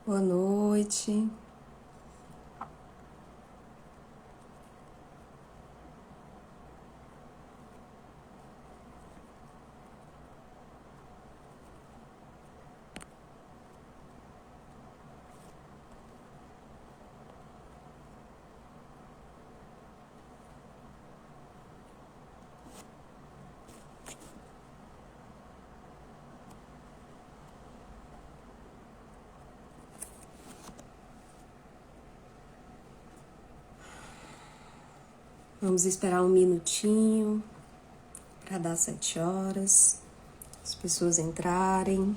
Boa noite. Vamos esperar um minutinho para dar 7 horas, as pessoas entrarem.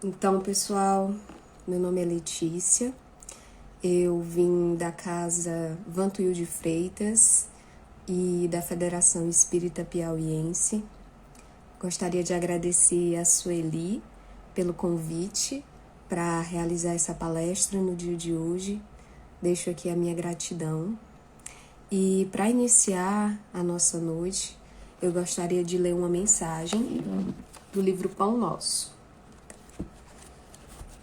Então, pessoal, meu nome é Letícia, eu vim da Casa Vantuil de Freitas e da Federação Espírita Piauiense. Gostaria de agradecer a Sueli pelo convite para realizar essa palestra no dia de hoje. Deixo aqui a minha gratidão. E para iniciar a nossa noite, eu gostaria de ler uma mensagem do livro Pão Nosso.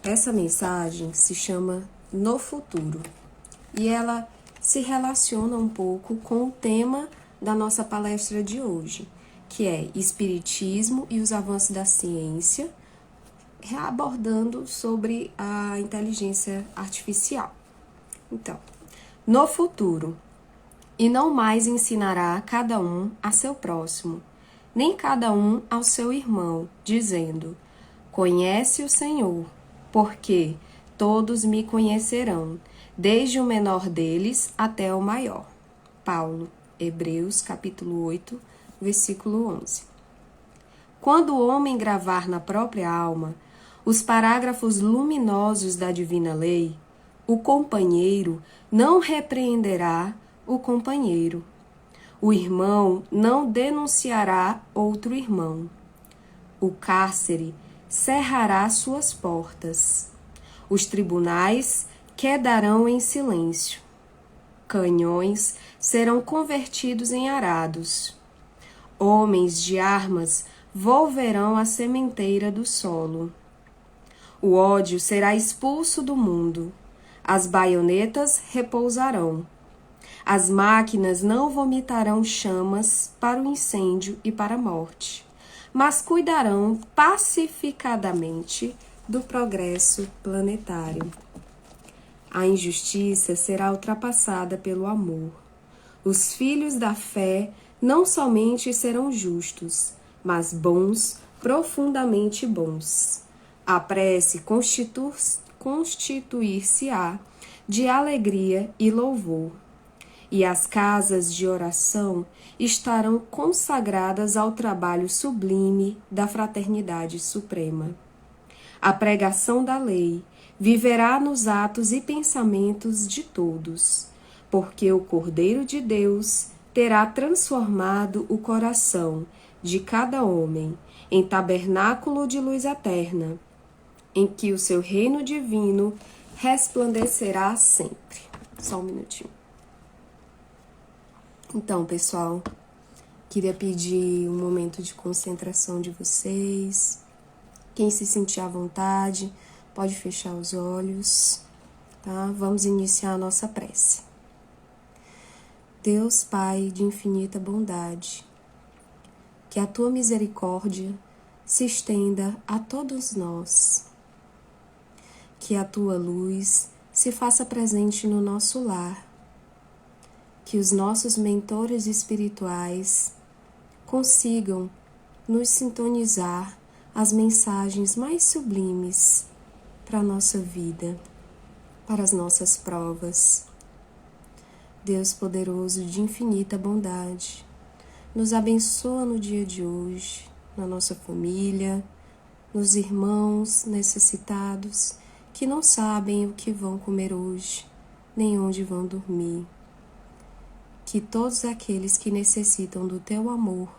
Essa mensagem se chama No Futuro e ela se relaciona um pouco com o tema da nossa palestra de hoje, que é Espiritismo e os avanços da ciência, abordando sobre a inteligência artificial. Então, no futuro, e não mais ensinará cada um a seu próximo, nem cada um ao seu irmão, dizendo: conhece o Senhor, porque todos me conhecerão, desde o menor deles até o maior. Paulo, Hebreus, capítulo 8, versículo 11. Quando o homem gravar na própria alma os parágrafos luminosos da divina lei, o companheiro não repreenderá o companheiro. O irmão não denunciará outro irmão. O cárcere cerrará suas portas. Os tribunais quedarão em silêncio. Canhões serão convertidos em arados. Homens de armas volverão à sementeira do solo. O ódio será expulso do mundo. As baionetas repousarão. As máquinas não vomitarão chamas para o incêndio e para a morte, mas cuidarão pacificadamente do progresso planetário. A injustiça será ultrapassada pelo amor. Os filhos da fé não somente serão justos, mas bons, profundamente bons. A prece constituir-se-á de alegria e louvor, e as casas de oração estarão consagradas ao trabalho sublime da fraternidade suprema. A pregação da lei viverá nos atos e pensamentos de todos, porque o Cordeiro de Deus terá transformado o coração de cada homem em tabernáculo de luz eterna, em que o seu reino divino resplandecerá sempre. Só um minutinho. Então, pessoal, queria pedir um momento de concentração de vocês. Quem se sentir à vontade, pode fechar os olhos, tá? Vamos iniciar a nossa prece. Deus Pai de infinita bondade, que a tua misericórdia se estenda a todos nós, que a tua luz se faça presente no nosso lar, que os nossos mentores espirituais consigam nos sintonizar as mensagens mais sublimes para a nossa vida, para as nossas provas. Deus poderoso de infinita bondade, nos abençoa no dia de hoje, na nossa família, nos irmãos necessitados que não sabem o que vão comer hoje, nem onde vão dormir. Que todos aqueles que necessitam do teu amor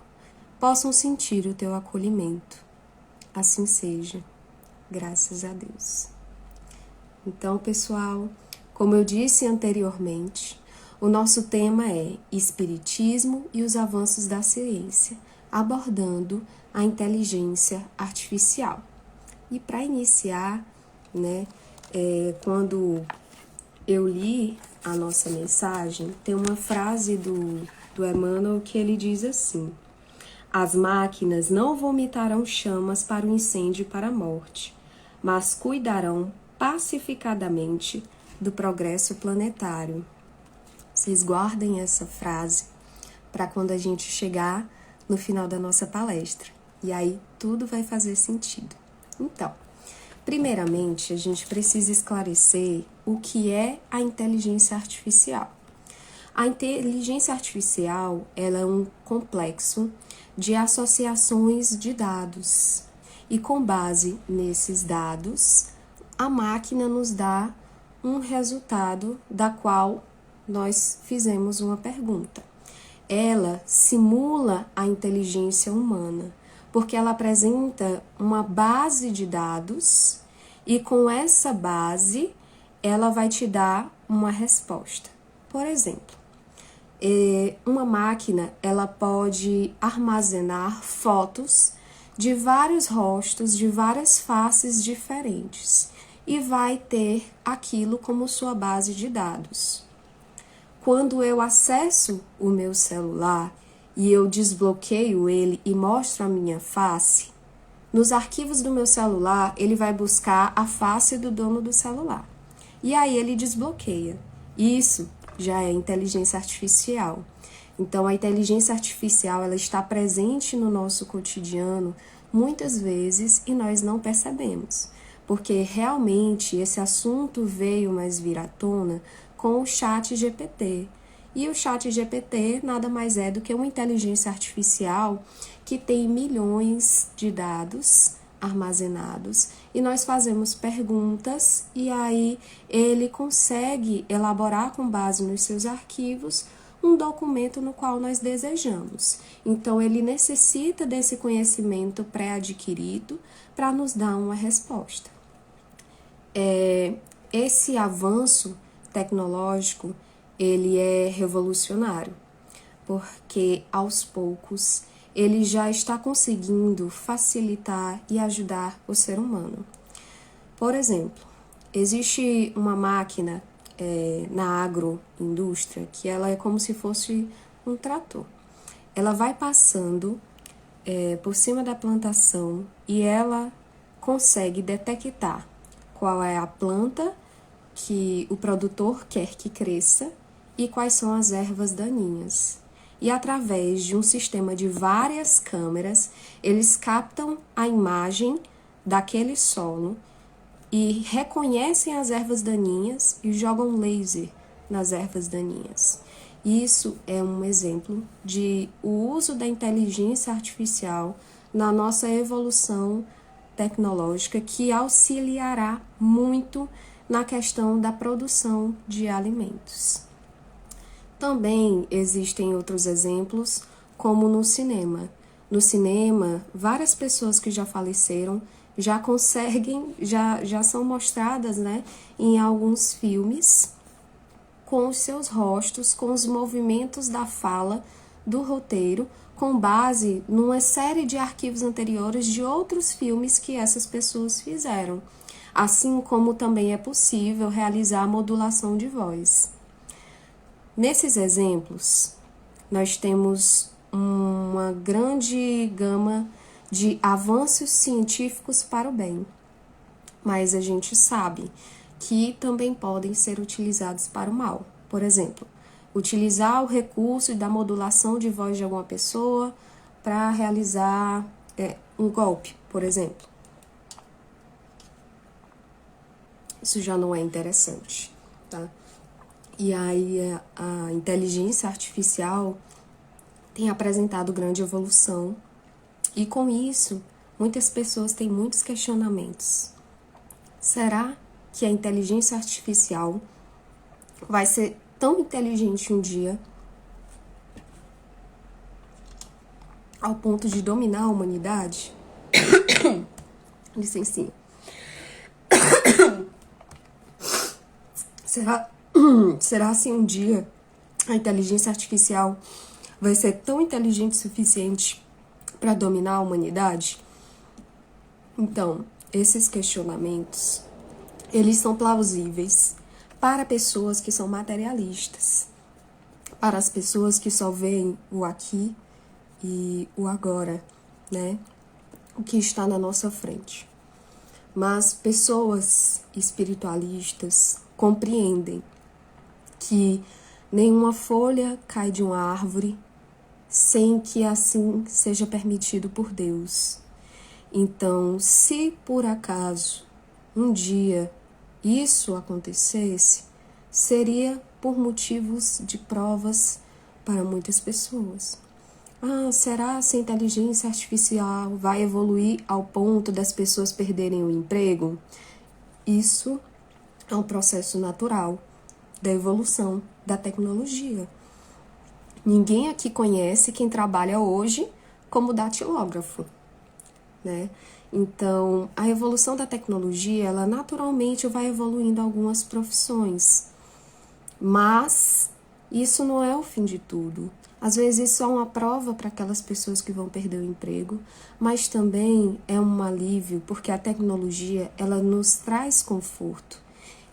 possam sentir o teu acolhimento. Assim seja, graças a Deus. Então, pessoal, Como eu disse anteriormente, o nosso tema é Espiritismo e os avanços da ciência, abordando a inteligência artificial. E para iniciar, quando eu li a nossa mensagem, tem uma frase do Emmanuel que ele diz assim: as máquinas não vomitarão chamas para o incêndio e para a morte, mas cuidarão pacificadamente do progresso planetário. Vocês guardem essa frase para quando a gente chegar no final da nossa palestra. E aí tudo vai fazer sentido. Então, primeiramente, a gente precisa esclarecer o que é a inteligência artificial. A inteligência artificial, ela é um complexo de associações de dados. E com base nesses dados, a máquina nos dá um resultado da qual nós fizemos uma pergunta. Ela simula a inteligência humana, porque ela apresenta uma base de dados e com essa base ela vai te dar uma resposta. Por exemplo, uma máquina ela pode armazenar fotos de vários rostos, de várias faces diferentes e vai ter aquilo como sua base de dados. Quando eu acesso o meu celular e eu desbloqueio ele e mostro a minha face, nos arquivos do meu celular ele vai buscar a face do dono do celular. E aí ele desbloqueia. Isso já é inteligência artificial. Então a inteligência artificial ela está presente no nosso cotidiano muitas vezes e nós não percebemos. Porque realmente esse assunto veio mais vir à tona com o ChatGPT. E o ChatGPT nada mais é do que uma inteligência artificial que tem milhões de dados armazenados e nós fazemos perguntas e aí ele consegue elaborar com base nos seus arquivos um documento no qual nós desejamos. Então ele necessita desse conhecimento pré-adquirido para nos dar uma resposta. Esse avanço tecnológico, ele é revolucionário, porque aos poucos ele já está conseguindo facilitar e ajudar o ser humano. Por exemplo, existe uma máquina na agroindústria que ela é como se fosse um trator. Ela vai passando por cima da plantação e ela consegue detectar qual é a planta que o produtor quer que cresça e quais são as ervas daninhas. E através de um sistema de várias câmeras, eles captam a imagem daquele solo e reconhecem as ervas daninhas e jogam laser nas ervas daninhas. Isso é um exemplo de o uso da inteligência artificial na nossa evolução tecnológica que auxiliará muito na questão da produção de alimentos. Também existem outros exemplos, como no cinema. No cinema, várias pessoas que já faleceram já conseguem, já são mostradas, em alguns filmes, com os seus rostos, com os movimentos da fala do roteiro, com base numa série de arquivos anteriores de outros filmes que essas pessoas fizeram, assim como também é possível realizar a modulação de voz. Nesses exemplos, nós temos uma grande gama de avanços científicos para o bem, mas a gente sabe que também podem ser utilizados para o mal. Por exemplo, utilizar o recurso da modulação de voz de alguma pessoa para realizar um golpe, por exemplo. Isso já não é interessante, tá? E aí a inteligência artificial tem apresentado grande evolução e com isso muitas pessoas têm muitos questionamentos. Será que a inteligência artificial vai ser tão inteligente um dia ao ponto de dominar a humanidade? Licencinha. Será, será se um dia a inteligência artificial vai ser tão inteligente o suficiente para dominar a humanidade? Então, esses questionamentos, eles são plausíveis para pessoas que são materialistas, para as pessoas que só veem o aqui e o agora, né? O que está na nossa frente. Mas pessoas espiritualistas compreendem que nenhuma folha cai de uma árvore sem que assim seja permitido por Deus. Então, se por acaso um dia isso acontecesse, seria por motivos de provas para muitas pessoas. Será que a inteligência artificial vai evoluir ao ponto das pessoas perderem o emprego? Isso é um processo natural da evolução da tecnologia. Ninguém aqui conhece quem trabalha hoje como datilógrafo, né? Então, a evolução da tecnologia, ela naturalmente vai evoluindo algumas profissões, mas isso não é o fim de tudo. Às vezes isso é uma prova para aquelas pessoas que vão perder o emprego, mas também é um alívio, porque a tecnologia, ela nos traz conforto.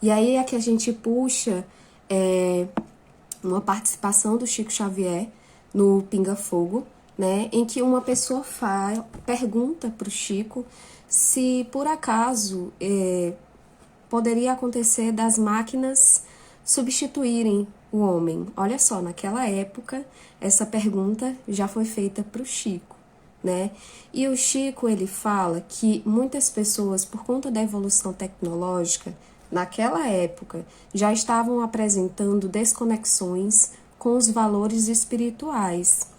E aí é que a gente puxa uma participação do Chico Xavier no Pinga Fogo, né, em que uma pessoa pergunta para o Chico se por acaso poderia acontecer das máquinas substituírem o homem. Olha só, naquela época, essa pergunta já foi feita para o Chico, né? E o Chico, ele fala que muitas pessoas, por conta da evolução tecnológica, naquela época, já estavam apresentando desconexões com os valores espirituais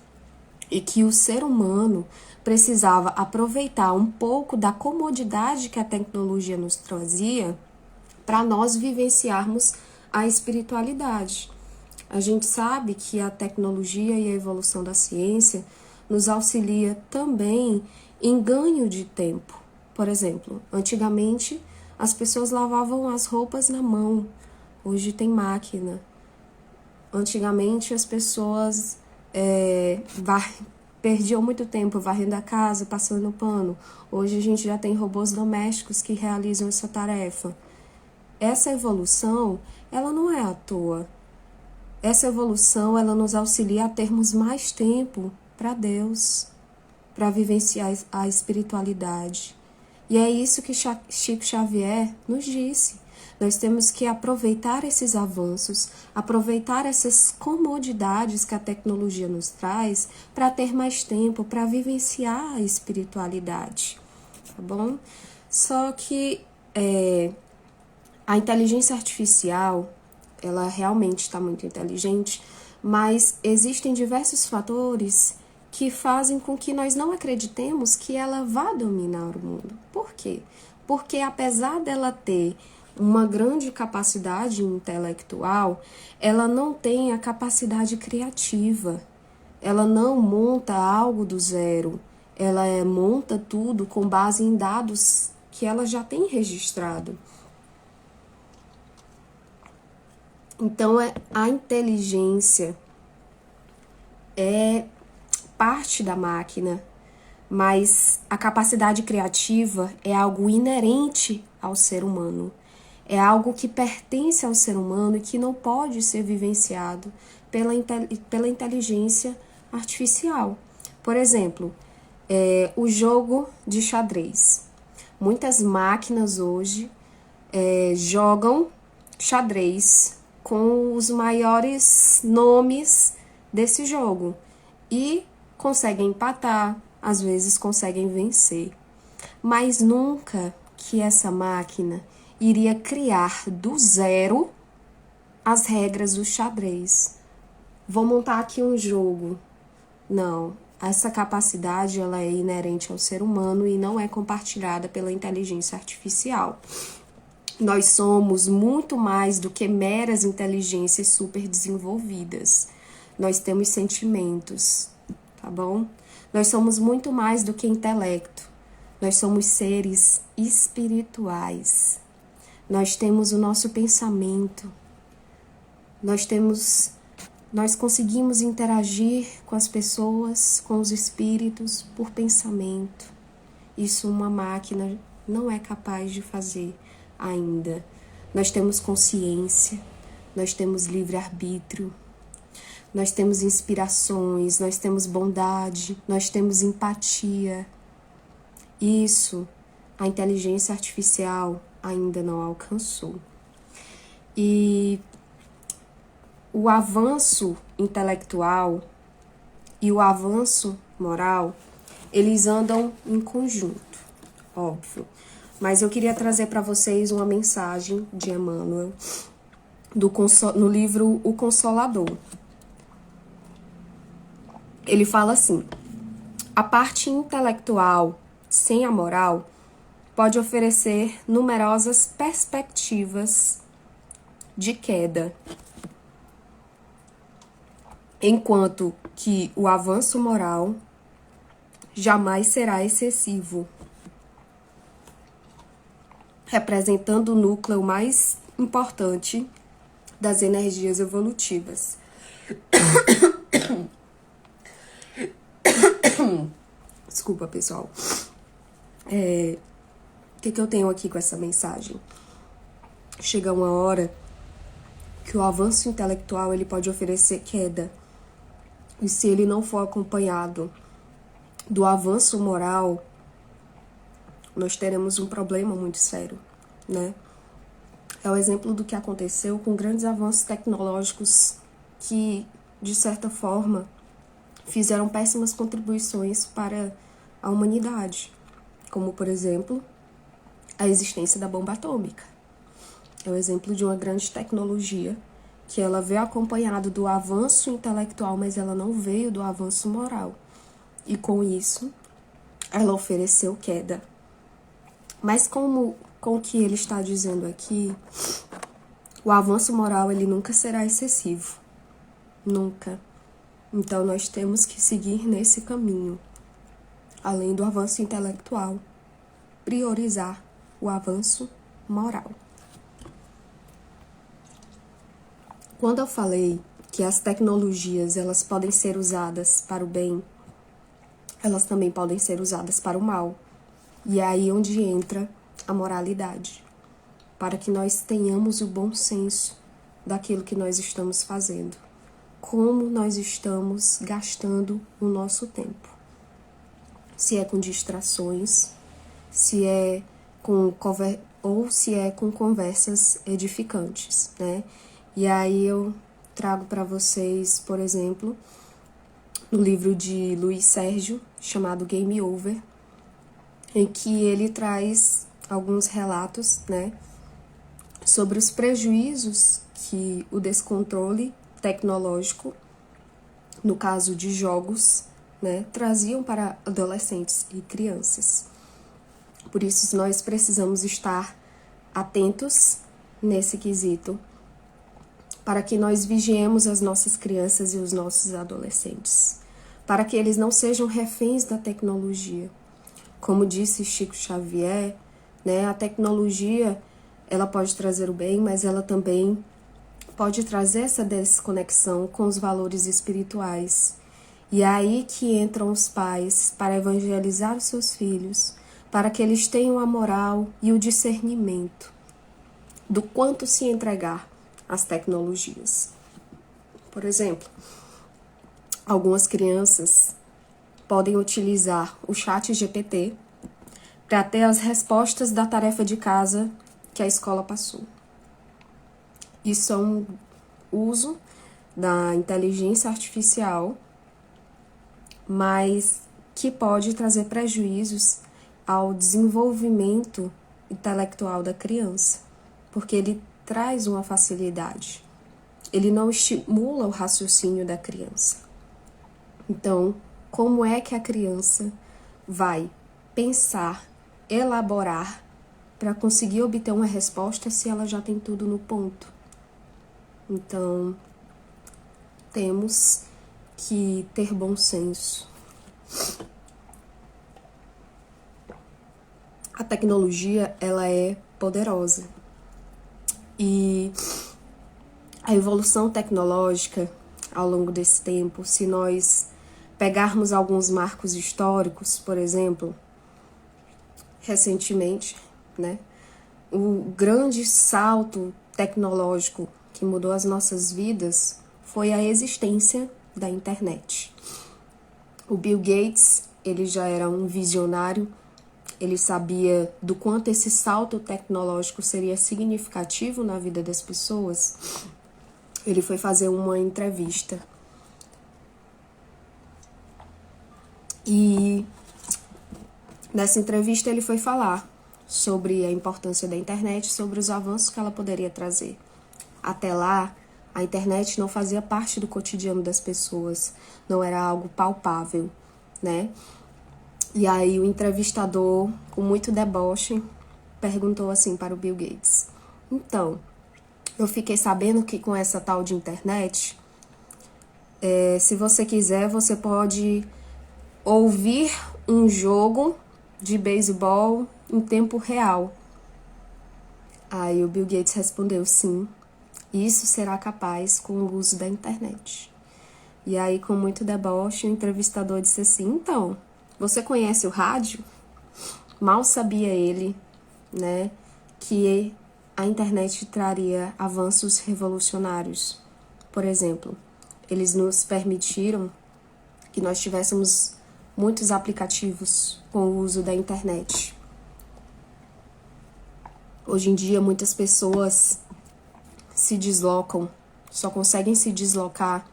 e que o ser humano precisava aproveitar um pouco da comodidade que a tecnologia nos trazia para nós vivenciarmos a espiritualidade. A gente sabe que a tecnologia e a evolução da ciência nos auxilia também em ganho de tempo. Por exemplo, antigamente as pessoas lavavam as roupas na mão, hoje tem máquina. Antigamente as pessoas perdiam muito tempo varrendo a casa, passando pano. Hoje a gente já tem robôs domésticos que realizam essa tarefa. Essa evolução, ela não é à toa. Essa evolução, ela nos auxilia a termos mais tempo para Deus, para vivenciar a espiritualidade. E é isso que Chico Xavier nos disse. Nós temos que aproveitar esses avanços, aproveitar essas comodidades que a tecnologia nos traz para ter mais tempo para vivenciar a espiritualidade, tá bom? Só que a inteligência artificial, ela realmente está muito inteligente, mas existem diversos fatores que fazem com que nós não acreditemos que ela vá dominar o mundo. Por quê? Porque apesar dela ter uma grande capacidade intelectual, ela não tem a capacidade criativa. Ela não monta algo do zero. Ela monta tudo com base em dados que ela já tem registrado. Então, a inteligência é parte da máquina, mas a capacidade criativa é algo inerente ao ser humano. É algo que pertence ao ser humano e que não pode ser vivenciado pela inteligência artificial. Por exemplo, o jogo de xadrez. Muitas máquinas hoje jogam xadrez com os maiores nomes desse jogo e conseguem empatar, às vezes conseguem vencer. Mas nunca que essa máquina iria criar do zero as regras do xadrez. Vou montar aqui um jogo. Não, essa capacidade ela é inerente ao ser humano e não é compartilhada pela inteligência artificial. Nós somos muito mais do que meras inteligências super desenvolvidas. Nós temos sentimentos, tá bom? Nós somos muito mais do que intelecto. Nós somos seres espirituais. Nós temos o nosso pensamento, Nós conseguimos interagir com as pessoas, com os espíritos, por pensamento. Isso uma máquina não é capaz de fazer ainda. Nós temos consciência, nós temos livre-arbítrio, nós temos inspirações, nós temos bondade, nós temos empatia. Isso a inteligência artificial ainda não alcançou. E o avanço intelectual e o avanço moral, eles andam em conjunto, óbvio. Mas eu queria trazer para vocês uma mensagem de Emmanuel no livro O Consolador. Ele fala assim: a parte intelectual sem a moral pode oferecer numerosas perspectivas de queda, enquanto que o avanço moral jamais será excessivo, representando o núcleo mais importante das energias evolutivas. Desculpa, pessoal. O que eu tenho aqui com essa mensagem? Chega uma hora que o avanço intelectual ele pode oferecer queda. E se ele não for acompanhado do avanço moral, nós teremos um problema muito sério, né? É o exemplo do que aconteceu com grandes avanços tecnológicos que, de certa forma, fizeram péssimas contribuições para a humanidade, como, por exemplo, a existência da bomba atômica. É o exemplo de uma grande tecnologia que ela veio acompanhada do avanço intelectual, mas ela não veio do avanço moral. E com isso, ela ofereceu queda. Mas com o que ele está dizendo aqui, o avanço moral ele nunca será excessivo. Nunca. Então nós temos que seguir nesse caminho. Além do avanço intelectual, priorizar o avanço moral. Quando eu falei que as tecnologias elas podem ser usadas para o bem, elas também podem ser usadas para o mal. E é aí onde entra a moralidade, para que nós tenhamos o bom senso daquilo que nós estamos fazendo, como nós estamos gastando o nosso tempo. Se é com distrações, se é com conversas edificantes, né? E aí eu trago para vocês, por exemplo, no livro de Luiz Sérgio, chamado Game Over, em que ele traz alguns relatos, né, sobre os prejuízos que o descontrole tecnológico, no caso de jogos, né, traziam para adolescentes e crianças. Por isso, nós precisamos estar atentos nesse quesito, para que nós vigiemos as nossas crianças e os nossos adolescentes, para que eles não sejam reféns da tecnologia. Como disse Chico Xavier, né, a tecnologia ela pode trazer o bem, mas ela também pode trazer essa desconexão com os valores espirituais. E é aí que entram os pais para evangelizar os seus filhos, para que eles tenham a moral e o discernimento do quanto se entregar às tecnologias. Por exemplo, algumas crianças podem utilizar o chat GPT para ter as respostas da tarefa de casa que a escola passou. Isso é um uso da inteligência artificial, mas que pode trazer prejuízos ao desenvolvimento intelectual da criança, porque ele traz uma facilidade, ele não estimula o raciocínio da criança. Então, como é que a criança vai pensar, elaborar, para conseguir obter uma resposta se ela já tem tudo no ponto? Então, temos que ter bom senso. A tecnologia, ela é poderosa. E A evolução tecnológica ao longo desse tempo, se nós pegarmos alguns marcos históricos, por exemplo, recentemente, né, o grande salto tecnológico que mudou as nossas vidas foi a existência da internet. O Bill Gates, ele já era um visionário, ele sabia do quanto esse salto tecnológico seria significativo na vida das pessoas. Ele foi fazer uma entrevista. E nessa entrevista ele foi falar sobre a importância da internet, sobre os avanços que ela poderia trazer. Até lá, a internet não fazia parte do cotidiano das pessoas, não era algo palpável, né? E aí o entrevistador, com muito deboche, perguntou assim para o Bill Gates: então, eu fiquei sabendo que com essa tal de internet, se você quiser, você pode ouvir um jogo de beisebol em tempo real. Aí o Bill Gates respondeu: sim, isso será capaz com o uso da internet. E aí, com muito deboche, o entrevistador disse assim: então, você conhece o rádio? Mal sabia ele, né, que a internet traria avanços revolucionários. Por exemplo, eles nos permitiram que nós tivéssemos muitos aplicativos com o uso da internet. Hoje em dia, muitas pessoas se deslocam, só conseguem se deslocar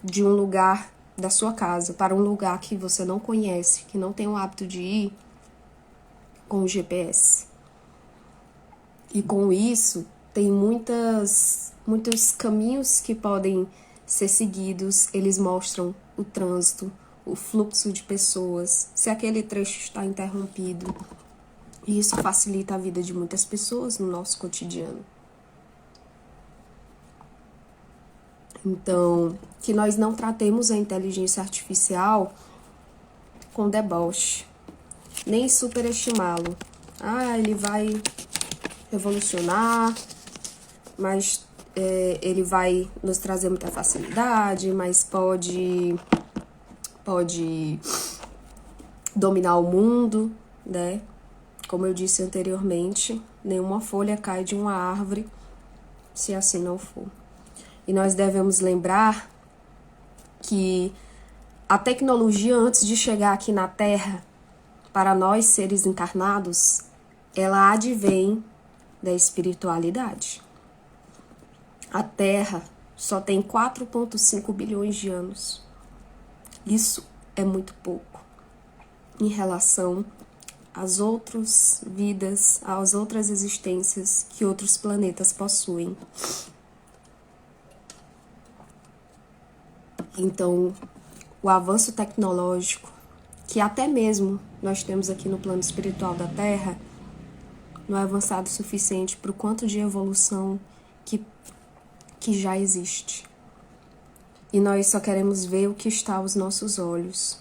de um lugar da sua casa para um lugar que você não conhece, que não tem o hábito de ir, com o GPS. E com isso, tem muitos caminhos que podem ser seguidos. Eles mostram o trânsito, o fluxo de pessoas, se aquele trecho está interrompido. E isso facilita a vida de muitas pessoas no nosso cotidiano. Então, que nós não tratemos a inteligência artificial com deboche, nem superestimá-lo. Ele vai revolucionar, mas ele vai nos trazer muita facilidade, mas pode dominar o mundo, né? Como eu disse anteriormente, nenhuma folha cai de uma árvore se assim não for. E nós devemos lembrar que a tecnologia, antes de chegar aqui na Terra, para nós seres encarnados, ela advém da espiritualidade. A Terra só tem 4,5 bilhões de anos. Isso é muito pouco em relação às outras vidas, às outras existências que outros planetas possuem. Então, o avanço tecnológico, que até mesmo nós temos aqui no plano espiritual da Terra, não é avançado o suficiente para o quanto de evolução que já existe. E nós só queremos ver o que está aos nossos olhos.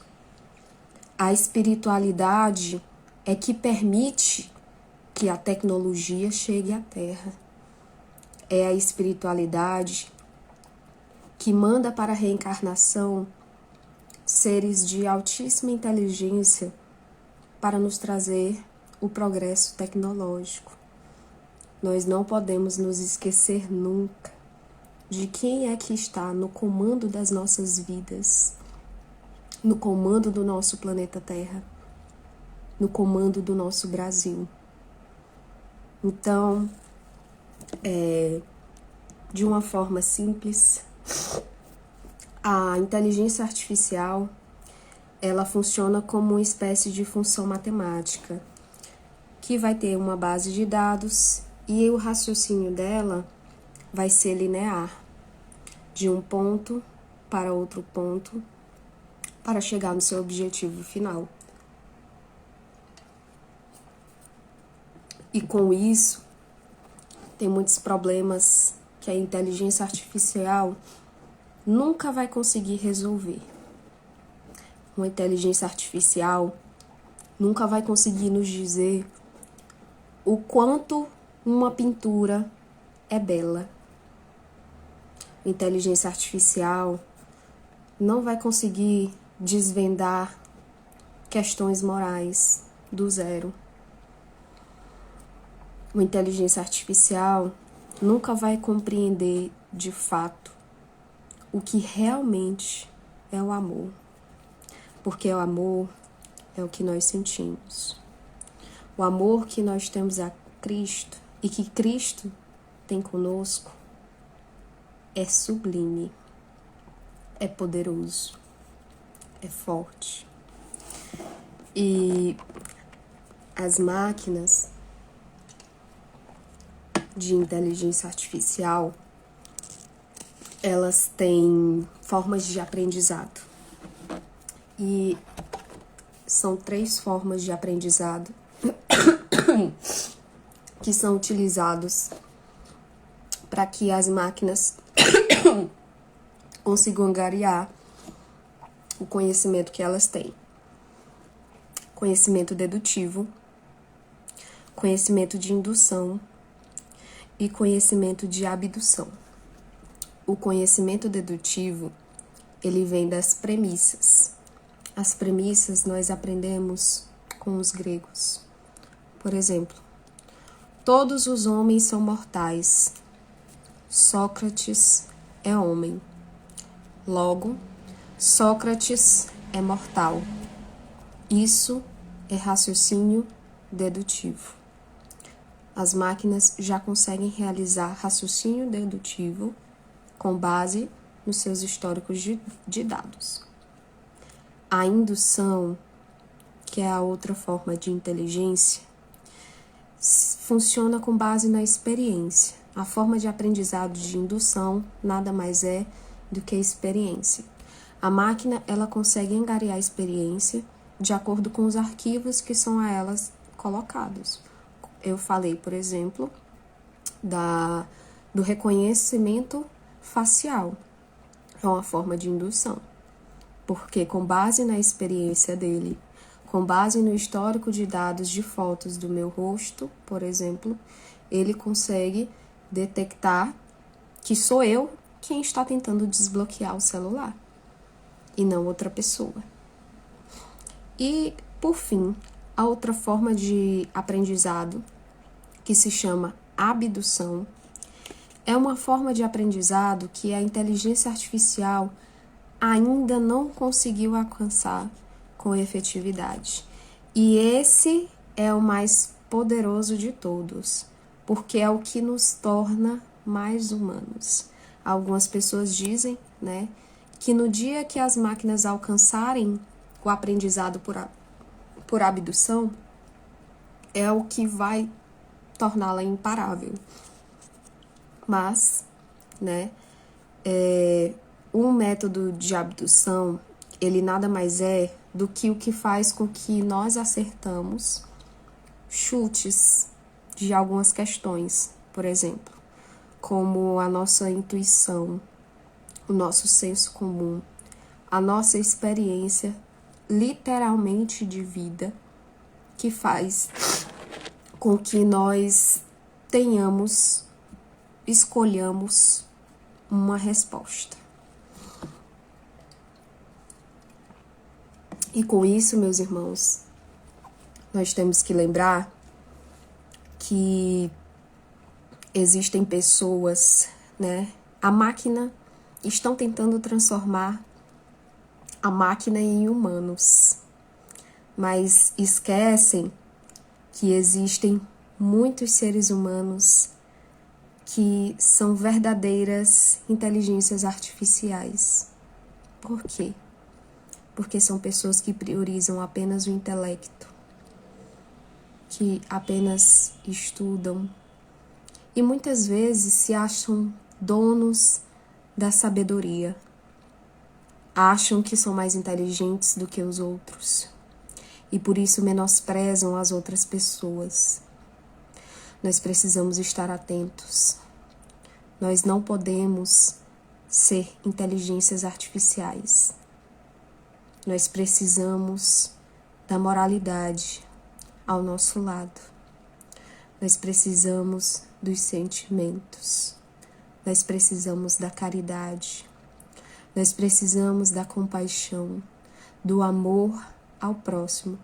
A espiritualidade é que permite que a tecnologia chegue à Terra. É a espiritualidade que manda para a reencarnação seres de altíssima inteligência para nos trazer o progresso tecnológico. Nós não podemos nos esquecer nunca de quem é que está no comando das nossas vidas, no comando do nosso planeta Terra, no comando do nosso Brasil. Então, de uma forma simples, a inteligência artificial, ela funciona como uma espécie de função matemática, que vai ter uma base de dados e o raciocínio dela vai ser linear, de um ponto para outro ponto, para chegar no seu objetivo final. E com isso, tem muitos problemas que a inteligência artificial nunca vai conseguir resolver. Uma inteligência artificial nunca vai conseguir nos dizer o quanto uma pintura é bela. inteligência artificial não vai conseguir desvendar questões morais do zero. Uma inteligência artificial nunca vai compreender de fato o que realmente é o amor, porque o amor é o que nós sentimos. O amor que nós temos a Cristo e que Cristo tem conosco é sublime, é poderoso, é forte. E as máquinas de inteligência artificial, elas têm formas de aprendizado. E são 3 formas de aprendizado que são utilizados para que as máquinas consigam angariar o conhecimento que elas têm. Conhecimento dedutivo, conhecimento de indução e conhecimento de abdução. O conhecimento dedutivo, ele vem das premissas. As premissas nós aprendemos com os gregos. Por exemplo, todos os homens são mortais. Sócrates é homem. Logo, Sócrates é mortal. Isso é raciocínio dedutivo. As máquinas já conseguem realizar raciocínio dedutivo com base nos seus históricos de dados. A indução, que é a outra forma de inteligência, funciona com base na experiência. A forma de aprendizado de indução nada mais é do que a experiência. A máquina, ela consegue angariar a experiência de acordo com os arquivos que são a elas colocados. Eu falei, por exemplo, do reconhecimento facial. É uma forma de indução, porque com base na experiência dele, com base no histórico de dados de fotos do meu rosto, por exemplo, ele consegue detectar que sou eu quem está tentando desbloquear o celular e não outra pessoa. E, por fim, a outra forma de aprendizado, que se chama abdução, é uma forma de aprendizado que a inteligência artificial ainda não conseguiu alcançar com efetividade. E esse é o mais poderoso de todos, porque é o que nos torna mais humanos. Algumas pessoas dizem, que no dia que as máquinas alcançarem o aprendizado por abdução, é o que vai torná-la imparável. Mas, um método de abdução, ele nada mais é do que o que faz com que nós acertamos chutes de algumas questões, por exemplo, como a nossa intuição, o nosso senso comum, a nossa experiência literalmente de vida, que faz com que nós escolhamos uma resposta. E com isso, meus irmãos, nós temos que lembrar que existem pessoas, a máquina, estão tentando transformar a máquina em humanos, mas esquecem que existem muitos seres humanos que são verdadeiras inteligências artificiais. Por quê? Porque são pessoas que priorizam apenas o intelecto, que apenas estudam e muitas vezes se acham donos da sabedoria, acham que são mais inteligentes do que os outros e por isso menosprezam as outras pessoas. Nós precisamos estar atentos. Nós não podemos ser inteligências artificiais. Nós precisamos da moralidade ao nosso lado. Nós precisamos dos sentimentos. nós precisamos da caridade, nós precisamos da compaixão, do amor ao próximo,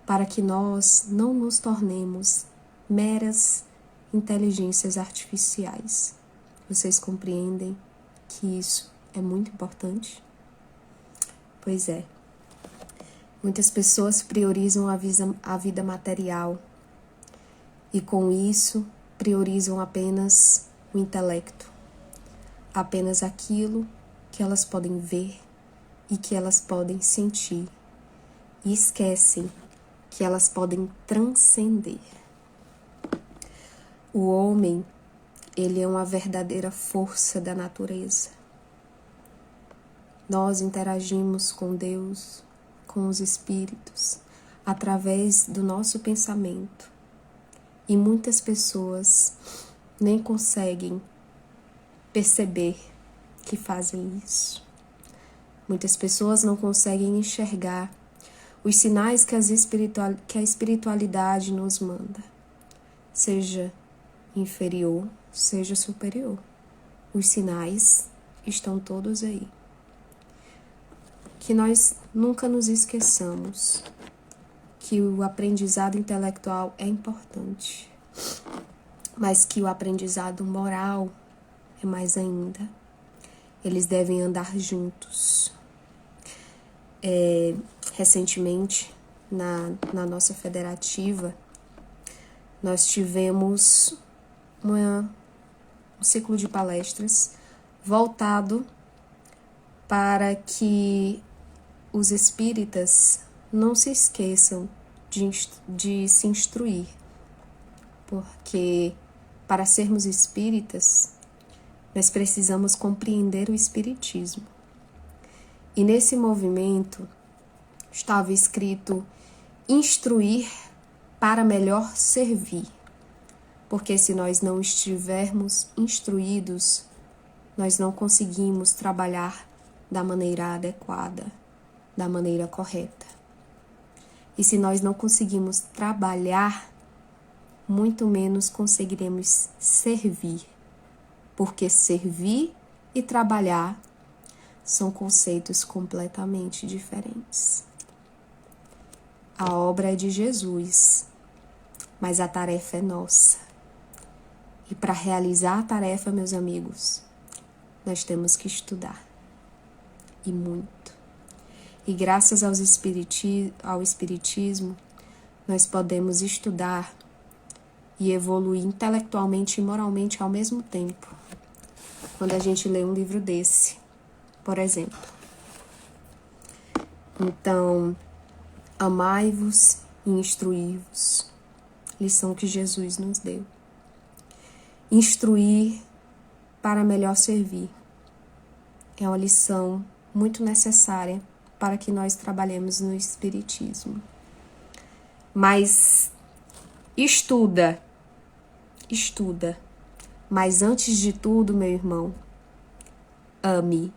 para que nós não nos tornemos meras inteligências artificiais. Vocês compreendem que isso é muito importante? Pois é. Muitas pessoas priorizam a vida material e, com isso, priorizam apenas o intelecto, apenas aquilo que elas podem ver e que elas podem sentir, e esquecem que elas podem transcender. O homem, ele é uma verdadeira força da natureza. Nós interagimos com Deus, com os espíritos, através do nosso pensamento. E muitas pessoas nem conseguem perceber que fazem isso. Muitas pessoas não conseguem enxergar os sinais que a espiritualidade nos manda, seja inferior, seja superior. Os sinais estão todos aí. Que nós nunca nos esqueçamos que o aprendizado intelectual é importante, mas que o aprendizado moral é mais ainda. Eles devem andar juntos. Recentemente, na nossa federativa, nós tivemos um ciclo de palestras voltado para que os espíritas não se esqueçam de se instruir, porque para sermos espíritas, nós precisamos compreender o espiritismo. E nesse movimento estava escrito instruir para melhor servir, porque se nós não estivermos instruídos, nós não conseguimos trabalhar da maneira adequada, da maneira correta. E se nós não conseguimos trabalhar, muito menos conseguiremos servir, porque servir e trabalhar são conceitos completamente diferentes. A obra é de Jesus, mas a tarefa é nossa. E para realizar a tarefa, meus amigos, nós temos que estudar. E muito. E graças ao Espiritismo, nós podemos estudar e evoluir intelectualmente e moralmente ao mesmo tempo. Quando a gente lê um livro desse, por exemplo. Então, amai-vos e instruí-vos. Lição que Jesus nos deu. Instruir para melhor servir. É uma lição muito necessária para que nós trabalhemos no Espiritismo. Mas estuda. Mas antes de tudo, meu irmão, ame.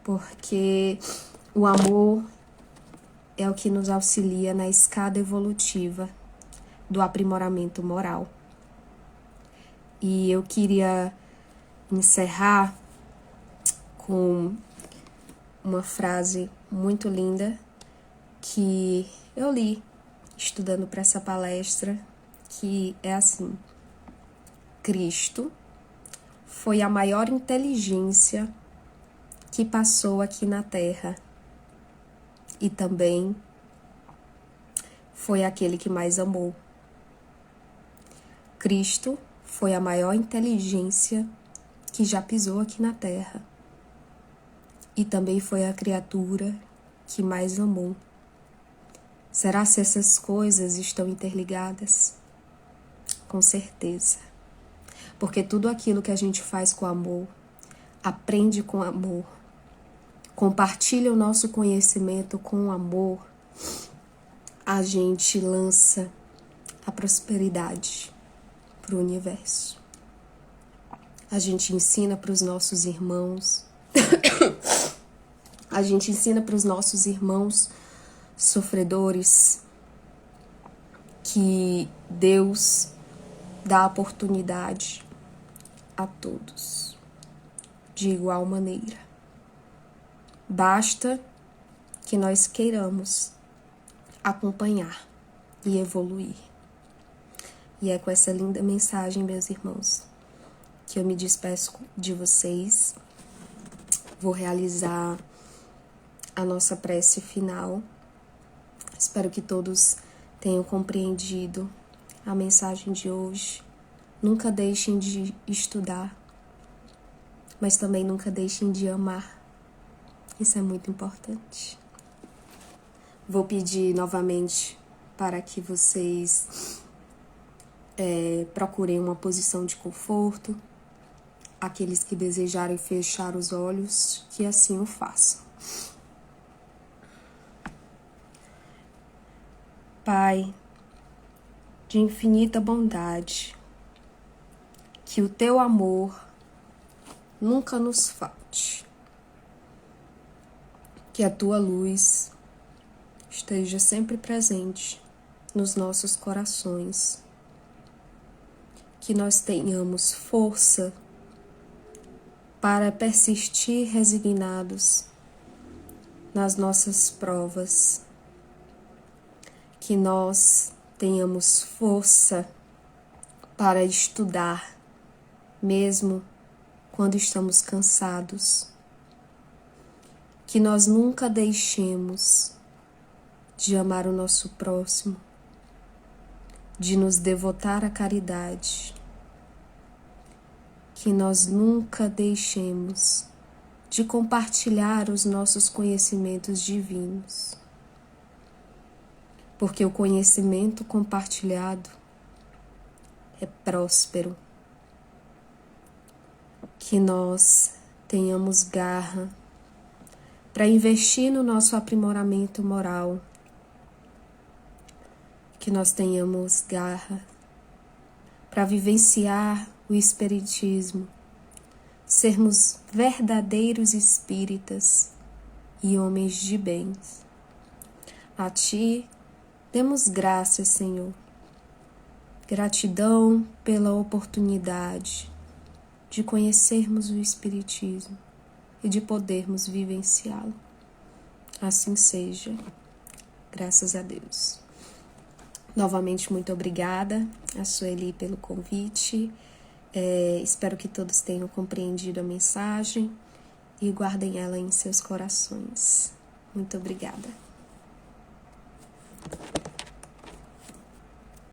Porque o amor é o que nos auxilia na escada evolutiva do aprimoramento moral. E eu queria encerrar com uma frase muito linda que eu li estudando para essa palestra, que é assim: Cristo foi a maior inteligência que passou aqui na Terra e também foi aquele que mais amou. Cristo foi a maior inteligência que já pisou aqui na Terra e também foi a criatura que mais amou. Será se essas coisas estão interligadas? Com certeza. Porque tudo aquilo que a gente faz com amor, aprende com amor, compartilha o nosso conhecimento com amor, a gente lança a prosperidade para o universo. A gente ensina para os nossos irmãos, a gente ensina para os nossos irmãos sofredores que Deus dá oportunidade a todos, de igual maneira. Basta que nós queiramos acompanhar e evoluir. E é com essa linda mensagem, meus irmãos, que eu me despeço de vocês. Vou realizar a nossa prece final. Espero que todos tenham compreendido a mensagem de hoje. Nunca deixem de estudar, mas também nunca deixem de amar. Isso é muito importante. Vou pedir novamente para que vocês procurem uma posição de conforto. Aqueles que desejarem fechar os olhos, que assim o façam. Pai, de infinita bondade, que o teu amor nunca nos falte, que a tua luz esteja sempre presente nos nossos corações, que nós tenhamos força para persistir resignados nas nossas provas, que nós tenhamos força para estudar, mesmo quando estamos cansados, que nós nunca deixemos de amar o nosso próximo, de nos devotar à caridade, que nós nunca deixemos de compartilhar os nossos conhecimentos divinos, porque o conhecimento compartilhado é próspero. Que nós tenhamos garra para investir no nosso aprimoramento moral, que nós tenhamos garra para vivenciar o espiritismo, sermos verdadeiros espíritas e homens de bens. A Ti demos graças, Senhor. Gratidão pela oportunidade de conhecermos o espiritismo e de podermos vivenciá-lo. Assim seja. Graças a Deus. Novamente, muito obrigada a Sueli pelo convite. Espero que todos tenham compreendido a mensagem e guardem ela em seus corações. Muito obrigada.